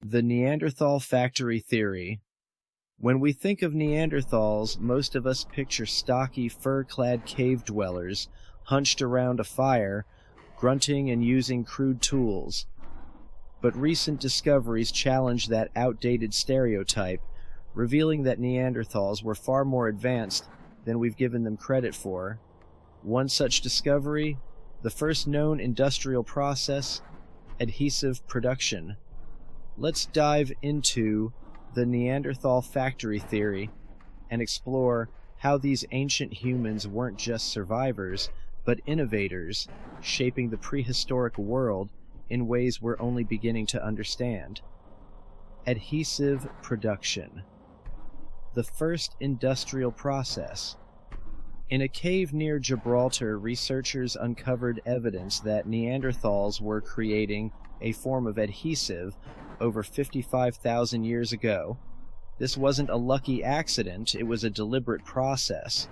The Neanderthal Factory Theory. When we think of Neanderthals, most of us picture stocky, fur-clad cave dwellers, hunched around a fire, grunting and using crude tools. But recent discoveries challenge that outdated stereotype, revealing that Neanderthals were far more advanced than we've given them credit for. One such discovery, the first known industrial process, adhesive production. Let's dive into the Neanderthal Factory Theory and explore how these ancient humans weren't just survivors, but innovators, shaping the prehistoric world in ways we're only beginning to understand. Adhesive production. The first industrial process. In a cave near Gibraltar, researchers uncovered evidence that Neanderthals were creating a form of adhesive over 55,000 years ago. This wasn't a lucky accident, it was a deliberate process.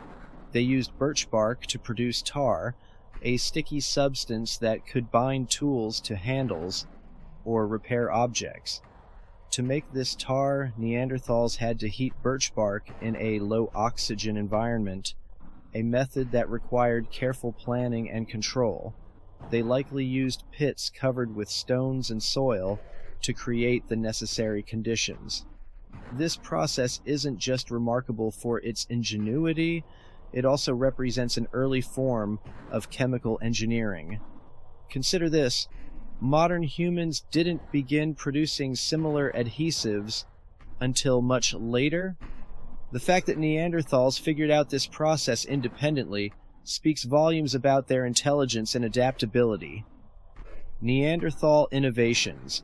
They used birch bark to produce tar, a sticky substance that could bind tools to handles or repair objects. To make this tar, Neanderthals had to heat birch bark in a low-oxygen environment, a method that required careful planning and control. They likely used pits covered with stones and soil to create the necessary conditions. This process isn't just remarkable for its ingenuity, it also represents an early form of chemical engineering. Consider this: modern humans didn't begin producing similar adhesives until much later. The fact that Neanderthals figured out this process independently speaks volumes about their intelligence and adaptability. Neanderthal innovations.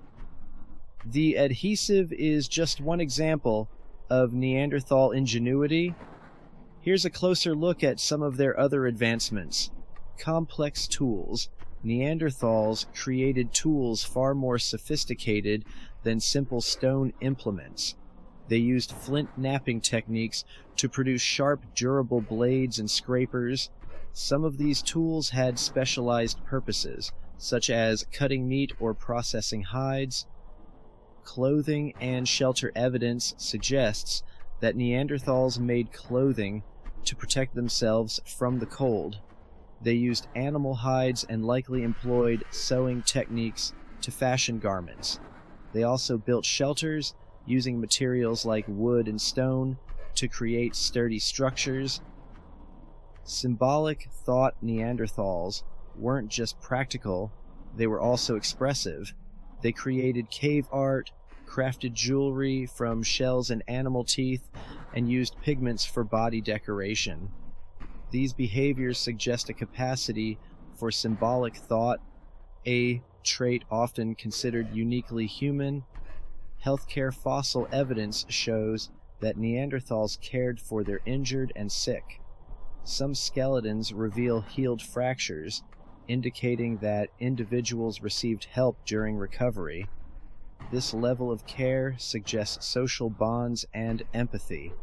The adhesive is just one example of Neanderthal ingenuity. Here's a closer look at some of their other advancements. Complex tools. Neanderthals created tools far more sophisticated than simple stone implements. They used flint knapping techniques to produce sharp, durable blades and scrapers. Some of these tools had specialized purposes, such as cutting meat or processing hides. Clothing and shelter evidence suggests that Neanderthals made clothing to protect themselves from the cold. They used animal hides and likely employed sewing techniques to fashion garments. They also built shelters using materials like wood and stone to create sturdy structures. Symbolic thought. Neanderthals weren't just practical, they were also expressive. They created cave art, crafted jewelry from shells and animal teeth, and used pigments for body decoration. These behaviors suggest a capacity for symbolic thought, a trait often considered uniquely human. Healthcare fossil evidence shows that Neanderthals cared for their injured and sick. Some skeletons reveal healed fractures, indicating that individuals received help during recovery. This level of care suggests social bonds and empathy.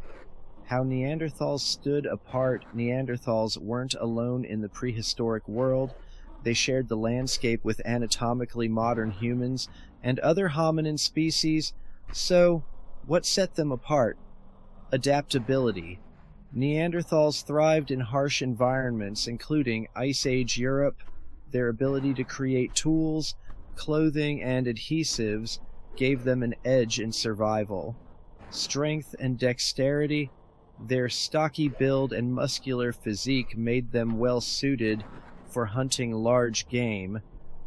How Neanderthals stood apart. Neanderthals weren't alone in the prehistoric world. They shared the landscape with anatomically modern humans and other hominin species. So, what set them apart? Adaptability. Neanderthals thrived in harsh environments, including Ice Age Europe. Their ability to create tools, clothing, and adhesives gave them an edge in survival. Strength and dexterity. Their stocky build and muscular physique made them well suited for hunting large game.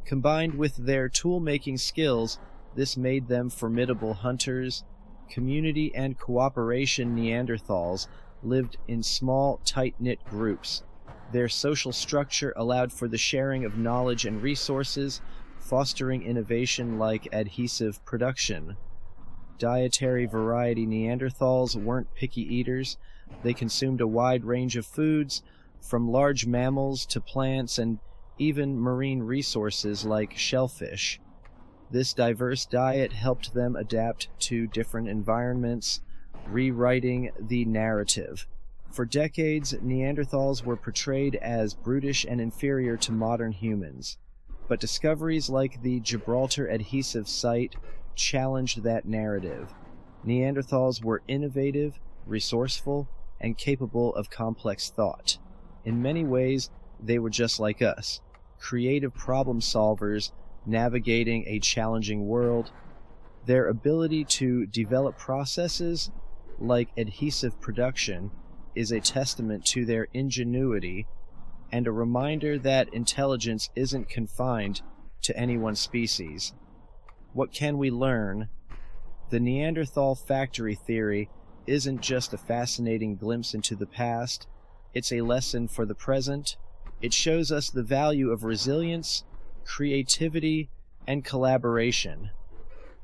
Combined with their tool-making skills, this made them formidable hunters. Community and cooperation. Neanderthals lived in small, tight-knit groups. Their social structure allowed for the sharing of knowledge and resources, fostering innovation like adhesive production. Dietary variety. Neanderthals weren't picky eaters. They consumed a wide range of foods, from large mammals to plants and even marine resources like shellfish. This diverse diet helped them adapt to different environments, rewriting the narrative. For decades, Neanderthals were portrayed as brutish and inferior to modern humans. But discoveries like the Gibraltar adhesive site challenged that narrative. Neanderthals were innovative, resourceful, and capable of complex thought. In many ways, they were just like us, creative problem solvers navigating a challenging world. Their ability to develop processes like adhesive production is a testament to their ingenuity and a reminder that intelligence isn't confined to any one species. What can we learn? The Neanderthal Factory Theory isn't just a fascinating glimpse into the past, it's a lesson for the present. It shows us the value of resilience, creativity, and collaboration.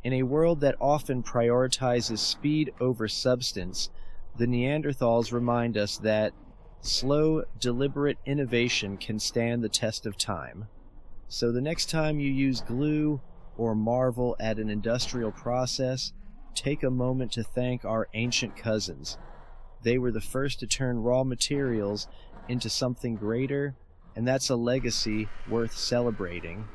In a world that often prioritizes speed over substance, the Neanderthals remind us that slow, deliberate innovation can stand the test of time. So the next time you use glue or marvel at an industrial process, take a moment to thank our ancient cousins. They were the first to turn raw materials into something greater, and that's a legacy worth celebrating.